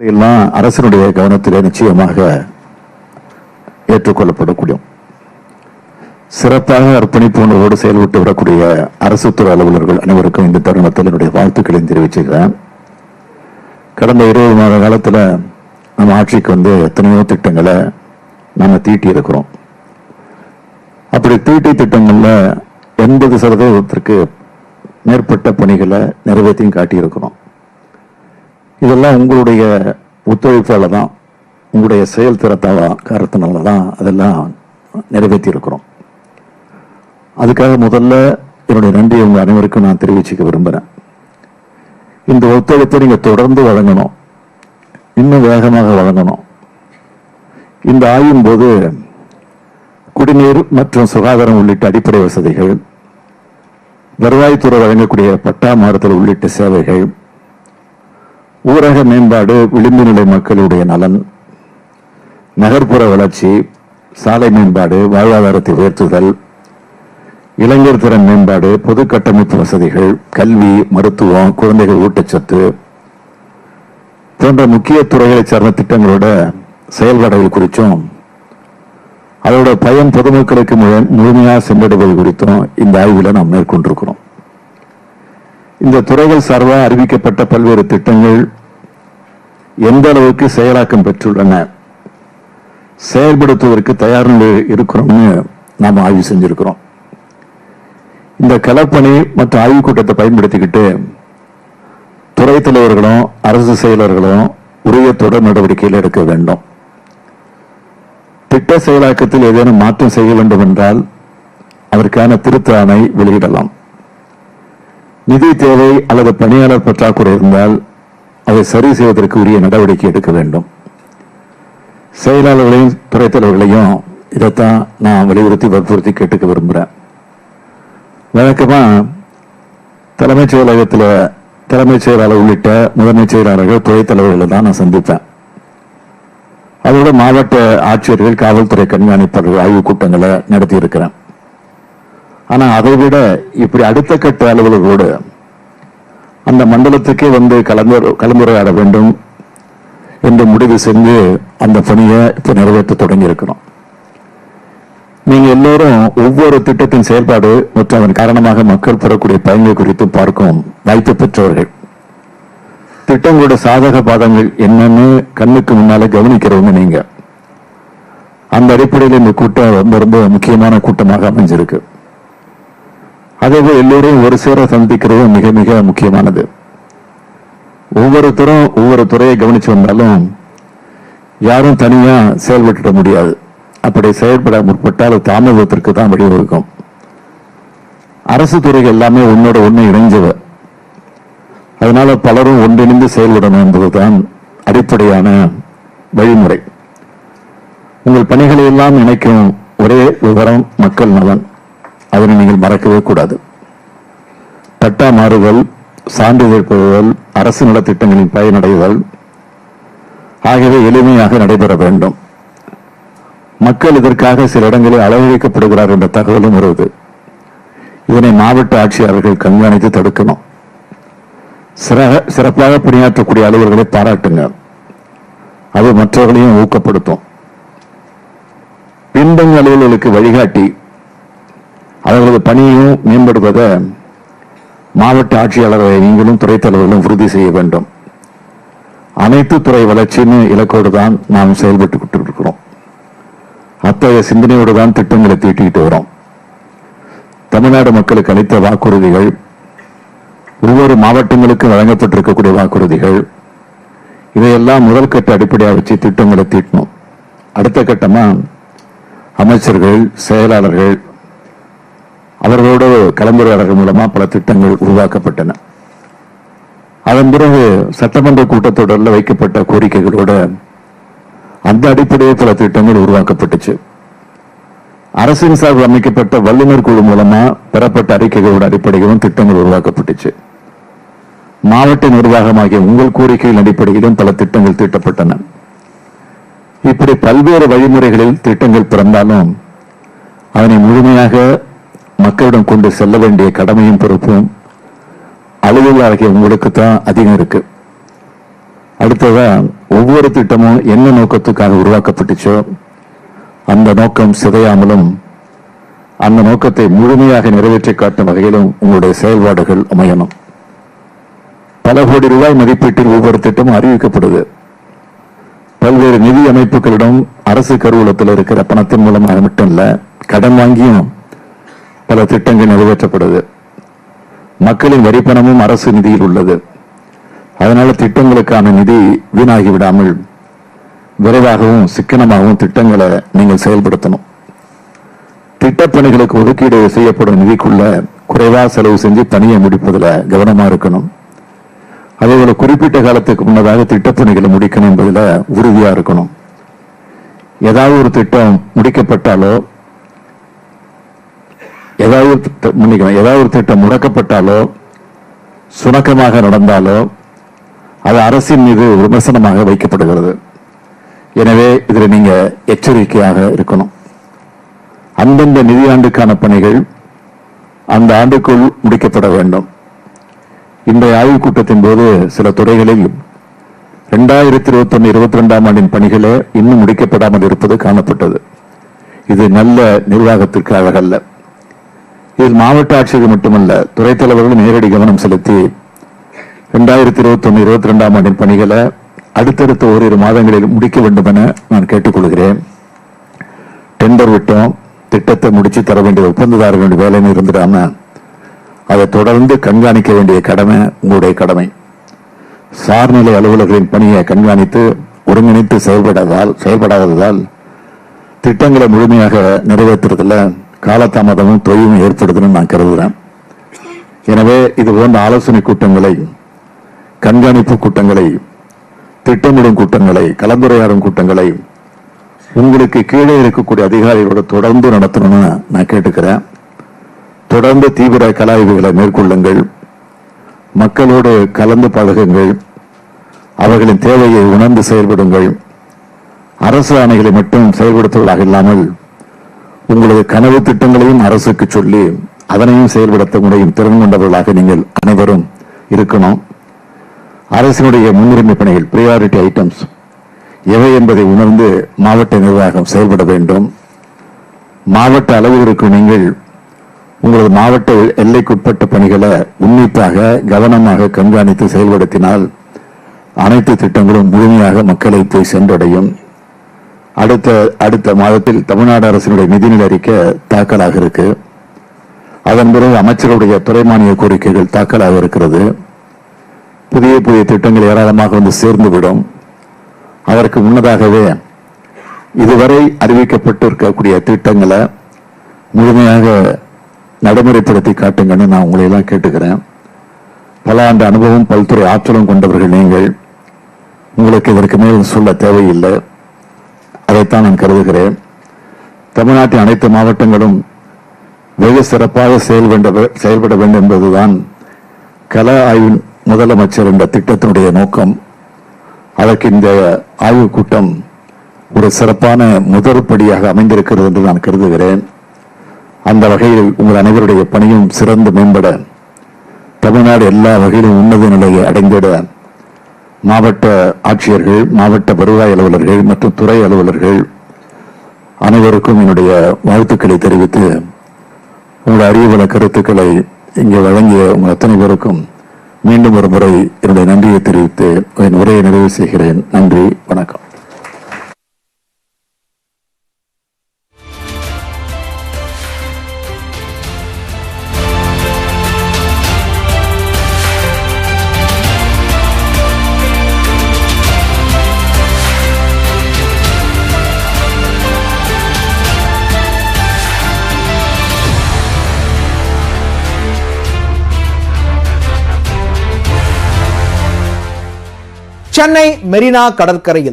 எல்லாம் அரசனுடைய கவனத்திலே நிச்சயமாக ஏற்றுக்கொள்ளப்படக்கூடிய சிறப்பாக அர்ப்பணிப்புணர்வோடு செயல்பட்டு வரக்கூடிய அரசு துறை அலுவலர்கள் அனைவருக்கும் இந்த தருணத்தில் என்னுடைய வாழ்த்துக்களை தெரிவிச்சுக்கிறேன். கடந்த 20 மாத காலத்தில் நம்ம ஆட்சிக்கு எத்தனையோ திட்டங்களை நம்ம தீட்டி இருக்கிறோம். அப்படி தீட்டி திட்டங்கள்ல 80% மேற்பட்ட பணிகளை நிறைவேற்றியும் காட்டியிருக்கிறோம். இதெல்லாம் உங்களுடைய ஒத்துழைப்பால தான், உங்களுடைய செயல் காரணத்தினால தான் அதெல்லாம் நிறைவேற்றி இருக்கிறோம். அதுக்காக முதல்ல என்னுடைய நன்றி உங்க அனைவருக்கும் நான் தெரிவிச்சுக்க விரும்புகிறேன். இந்த ஒத்துழைப்பை நீங்க தொடர்ந்து வழங்கணும், இன்னும் வேகமாக வழங்கணும். இந்த ஆய்வின் போது குடிநீர் மற்றும் சுகாதாரம் உள்ளிட்ட அடிப்படை வசதிகள், வருவாய்த்துறை வழங்கக்கூடிய பட்டா மாறுதல் உள்ளிட்ட சேவைகள், ஊரக மேம்பாடு, விளிம்பு நிலை மக்களுடைய நலன், நகர்ப்புற வளர்ச்சி, சாலை மேம்பாடு, வாழ்வாதாரத்தை உயர்த்துதல், இளைஞர் திறன் மேம்பாடு, பொது கட்டமைப்பு வசதிகள், கல்வி, மருத்துவம், குழந்தைகள் ஊட்டச்சத்து போன்ற முக்கிய துறைகளை சார்ந்த திட்டங்களோட செயல்பாடுகள் குறித்தும் அதோட பயன் பொதுமக்களுக்கு முழுமையாக சென்றடைவது குறித்தும் இந்த ஆய்வில் நாம் மேற்கொண்டிருக்கிறோம். இந்த துறைகள் சார்பாக அறிவிக்கப்பட்ட பல்வேறு திட்டங்கள் எந்த அளவுக்கு செயலாக்கம் பெற்றுள்ளன, செயல்படுத்துவதற்கு தயார் இருக்கிறோம்னு நாம் ஆய்வு செஞ்சிருக்கிறோம். இந்த களப்பணி மற்றும் ஆய்வுக் கூட்டத்தை பயன்படுத்திக்கிட்டு துறை தலைவர்களும் அரசு செயலர்களும் உரிய தொடர் நடவடிக்கைகள் எடுக்க வேண்டும். திட்ட செயலாக்கத்தில் ஏதேனும் மாற்றம் செய்ய வேண்டும் என்றால் அதற்கான திருத்த ஆணை வெளியிடலாம். நிதி தேவை அல்லது பணியாளர் பற்றாக்குறை இருந்தால் அதை சரி செய்வதற்கு உரிய நடவடிக்கை எடுக்க வேண்டும். செயலாளர்களையும் துறை தலைவர்களையும் இதைத்தான் நான் வலியுறுத்தி வற்புறுத்தி கேட்டுக்க விரும்புகிறேன். வழக்கமா தலைமைச் செயலகத்தில் தலைமைச் செயலாளர் உள்ளிட்ட முதன்மைச் செயலாளர்கள் துறை தலைவர்களை தான் நான் சந்திப்பேன். அதோட மாவட்ட ஆட்சியர்கள், காவல்துறை கண்காணிப்பாளர்கள் ஆய்வுக் கூட்டங்களை நடத்தி இருக்கிறேன். ஆனா அதை விட இப்படி அடுத்த கட்ட அலுவலர்களோடு அந்த மண்டலத்துக்கே கலந்துரையாட வேண்டும் என்று முடிவு செஞ்சு அந்த பணியை இப்ப நிறைவேற்ற தொடங்கி இருக்கிறோம். நீங்க எல்லோரும் ஒவ்வொரு திட்டத்தின் செயல்பாடு மற்றும் அதன் காரணமாக மக்கள் பெறக்கூடிய பயன்கள் குறித்து பார்க்கும் வாய்ப்பு பெற்றவர்கள். திட்டங்களோட சாதக பாதங்கள் என்னன்னு கண்ணுக்கு முன்னால கவனிக்கிறவங்க நீங்க. அந்த அடிப்படையில் இந்த கூட்டம் ரொம்ப ரொம்ப முக்கியமான கூட்டமாக அமைஞ்சிருக்கு. அதேபோல் எல்லோரையும் ஒரு சேர சந்திக்கிறது மிக மிக முக்கியமானது. ஒவ்வொருத்தரும் ஒவ்வொரு துறையை கவனிச்சு வந்தாலும் யாரும் தனியா செயல்பட்டுட முடியாது. அப்படி செயல்பட முற்பட்டால் தாமதத்திற்கு தான் வழிவகுக்கும். அரசு துறைகள் எல்லாமே ஒன்னோட ஒண்ணு இணைஞ்சவ. அதனால பலரும் ஒன்றிணைந்து செயல்படணும் என்பதுதான் அடிப்படையான வழிமுறை. உங்கள் பணிகளை எல்லாம் இணைக்கும் ஒரே விவரம் மக்கள் நலன். அதனை நீங்கள் மறக்கவே கூடாது. பட்டா மாறுதல், சான்றிதழ் பெறுதல், அரசு நலத்திட்டங்களின் பயனடைதல் ஆகியவை எளிமையாக நடைபெற வேண்டும். மக்கள் இதற்காக சில இடங்களில் அளவழிக்கப்படுகிறார் என்ற தகவலும் வருவது. இதனை மாவட்ட ஆட்சியாளர்கள் கண்காணித்து தடுக்கணும். சிறப்பாக பணியாற்றக்கூடிய அலுவலர்களை பாராட்டுங்க. அது மற்றவர்களையும் ஊக்கப்படுத்தும். பின்தங்கிய அலுவலர்களுக்கு வழிகாட்டி அவர்களது பணியையும் மேம்படுவதை மாவட்ட ஆட்சியாளர்களை நீங்களும் துறை தலைவர்களும் உறுதி செய்ய வேண்டும். அனைத்து துறை வளர்ச்சின்னு இலக்கோடு தான் நாம் செயல்பட்டு இருக்கிறோம். அத்தகைய சிந்தனையோடு தான் திட்டங்களை தீட்டிட்டு வரோம். தமிழ்நாடு மக்களுக்கு அளித்த வாக்குறுதிகள், ஒவ்வொரு மாவட்டங்களுக்கும் வழங்கப்பட்டிருக்கக்கூடிய வாக்குறுதிகள், இதையெல்லாம் முதல் கட்ட அடிப்படையாக வச்சு திட்டங்களை தீட்டணும். அடுத்த கட்டமா அமைச்சர்கள், செயலாளர்கள் அவர்களோடு கலந்துரையாடல்கள் மூலமா பல திட்டங்கள் உருவாக்கப்பட்டன. அதன் பிறகு சட்டமன்ற கூட்டத்தொடரில் வைக்கப்பட்ட கோரிக்கைகளோடு அந்த அடிப்படையில் பல திட்டங்கள் உருவாக்கப்பட்டுச்சு. அரசின் சார்பில் அமைக்கப்பட்ட வல்லுநர் குழு மூலமா பெறப்பட்ட அறிக்கைகளோட அடிப்படையிலும் திட்டங்கள் உருவாக்கப்பட்டுச்சு. மாவட்ட நிர்வாகமாகிய உங்கள் கோரிக்கையின் அடிப்படையிலும் பல திட்டங்கள் தீட்டப்பட்டன. இப்படி பல்வேறு வழிமுறைகளில் திட்டங்கள் பிறந்தாலும் அதனை முழுமையாக மக்களிடம் கொண்டு செல்ல வேண்டிய கடமையும் பொறுப்பும் அலுவலர் ஆகிய உங்களுக்கு தான் அதிகம் இருக்கு. அடுத்ததான் ஒவ்வொரு திட்டமும் என்ன நோக்கத்துக்காக உருவாக்கப்பட்டுச்சோ அந்த நோக்கம் சிதையாமலும் அந்த நோக்கத்தை முழுமையாக நிறைவேற்றி காட்டும் வகையிலும் உங்களுடைய செயல்பாடுகள் அமையணும். பல கோடி ரூபாய் மதிப்பீட்டில் ஒவ்வொரு திட்டமும் அறிவிக்கப்படுது. பல்வேறு நிதி அமைப்புகளிடம் அரசு கருவூலத்தில் இருக்கிற பணத்தின் மூலமாக மட்டும் இல்ல, கடன் வாங்கியும் பல திட்டங்கள் நிறைவேற்றப்படுது. மக்களின் வரிப்பணமும் அரசு நிதியில் உள்ளது. அதனால திட்டங்களுக்கான நிதி வீணாகி விடாமல் விரைவாகவும் சிக்கனமாகவும் திட்டங்களை நீங்கள் செயல்படுத்தணும். திட்டப்பணிகளுக்கு ஒதுக்கீடு செய்யப்படும் நிதிக்குள்ள குறைவா செலவு செஞ்சு பணியை முடிப்பதில் கவனமா இருக்கணும். அதேபோல குறிப்பிட்ட காலத்துக்கு முன்னதாக திட்டப்பணிகளை முடிக்கணும் என்பதில் உறுதியா இருக்கணும். ஏதாவது ஒரு திட்டம் முடிக்கப்பட்டாலோ ஏதாவது ஒரு திட்டம் முடக்கப்பட்டாலோ சுணக்கமாக நடந்தாலோ அது அரசின் மீது விமர்சனமாக வைக்கப்படுகிறது. எனவே இதில் நீங்க எச்சரிக்கையாக இருக்கணும். அந்தந்த நிதியாண்டுக்கான பணிகள் அந்த ஆண்டுக்குள் முடிக்கப்பட வேண்டும். இன்றைய ஆய்வுக் கூட்டத்தின் போது சில துறைகளில் 2021-22 ஆண்டின் பணிகளே இன்னும் முடிக்கப்படாமல் இருப்பது காணப்பட்டது. இது நல்ல நிர்வாகத்திற்காக அல்ல. இதில் மாவட்ட ஆட்சியர்கள் மட்டுமல்ல, துறைத் தலைவர்கள் நேரடி கவனம் செலுத்தி 2021-22 ஆண்டின் பணிகளை அடுத்தடுத்த ஓரிரு மாதங்களில் முடிக்க வேண்டும் என நான் கேட்டுக்கொள்கிறேன். டெண்டர் விட்டோம், திட்டத்தை முடிச்சு தர வேண்டிய ஒப்பந்ததாரர்களுடைய வேலைன்னு இருந்துடாம அதை தொடர்ந்து கண்காணிக்க வேண்டிய கடமை உங்களுடைய கடமை. சார்நிலை அலுவலர்களின் பணியை கண்காணித்து ஒருங்கிணைத்து செயல்படாததால் திட்டங்களை முழுமையாக நிறைவேற்றுறதுல காலதாமதமும் தொய்வும் ஏற்படுதுன்னு நான் கருதுகிறேன். எனவே இது போன்ற ஆலோசனை கூட்டங்களை, கண்காணிப்பு கூட்டங்களை, திட்டமிடும் கூட்டங்களை, கலந்துரையாடும் கூட்டங்களை உங்களுக்கு கீழே இருக்கக்கூடிய அதிகாரிகளோடு தொடர்ந்து நடத்தணும்னு நான் கேட்டுக்கிறேன். தொடர்ந்து தீவிர கலாய்வுகளை மேற்கொள்ளுங்கள். மக்களோடு கலந்து பழகுங்கள். அவர்களின் தேவையை உணர்ந்து செயல்படுங்கள். அரசு ஆணைகளை மட்டும் செயல்படுத்துவதாக இல்லாமல் உங்களது கனவு திட்டங்களையும் அரசுக்கு சொல்லி அதனையும் செயல்படுத்த முடியும் திறன் கொண்டவர்களாக நீங்கள் அனைவரும் இருக்கணும். அரசினுடைய முன்னுரிமை பணிகள், பிரியாரிட்டி ஐட்டம்ஸ் எவை என்பதை உணர்ந்து மாவட்ட நிர்வாகம் செயல்பட வேண்டும். மாவட்ட அளவிற்கு நீங்கள் உங்களது மாவட்ட எல்லைக்குட்பட்ட பணிகளை உன்னிப்பாக கவனமாக கண்காணித்து செயல்படுத்தினால் அனைத்து திட்டங்களும் முழுமையாக மக்களை போய் சென்றடையும். அடுத்த மாதத்தில் தமிழ்நாடு அரசினுடைய நிதிநிலை அறிக்கை தாக்கலாக இருக்கு. அதன் பிறகு அமைச்சருடைய துறை மானிய கோரிக்கைகள் தாக்கலாக இருக்கிறது. புதிய புதிய திட்டங்கள் ஏராளமாக வந்து சேர்ந்துவிடும். அதற்கு முன்னதாகவே இதுவரை அறிவிக்கப்பட்டு இருக்கக்கூடிய திட்டங்களை முழுமையாக நடைமுறைப்படுத்தி காட்டுங்கன்னு நான் உங்களை எல்லாம் கேட்டுக்கிறேன். பல ஆண்டு அனுபவம், பல்துறை ஆற்றலும் கொண்டவர்கள் நீங்கள். உங்களுக்கு இதற்கு மேல் சொல்ல தேவையில்லை. அதைத்தான் நான் கருதுகிறேன். தமிழ்நாட்டின் அனைத்து மாவட்டங்களும் வெகு சிறப்பாக செயல்பட வேண்டும் என்பதுதான் கல ஆய்வின் முதலமைச்சர் என்ற திட்டத்தினுடைய நோக்கம். அதற்கு இந்த ஆய்வுக் கூட்டம் ஒரு சிறப்பான முதற்படியாக அமைந்திருக்கிறது என்று நான் கருதுகிறேன். அந்த வகையில் உங்கள் அனைவருடைய பணியும் சிறந்து மேம்பட, தமிழ்நாடு எல்லா வகையிலும் உன்னத நிலையை அடைந்திட மாவட்ட ஆட்சியர்கள், மாவட்ட வருவாய் அலுவலர்கள் மற்றும் துறை அலுவலர்கள் அனைவருக்கும் என்னுடைய வாழ்த்துக்களை தெரிவித்து, உங்களுடைய அறிவுள்ள கருத்துக்களை இங்கே வழங்கிய உங்கள் அத்தனை பேருக்கும் மீண்டும் ஒரு முறை என்னுடைய நன்றியை தெரிவித்து என் உரையை நிறைவு செய்கிறேன். நன்றி, வணக்கம். சென்னை மெரினா கடற்கரையில்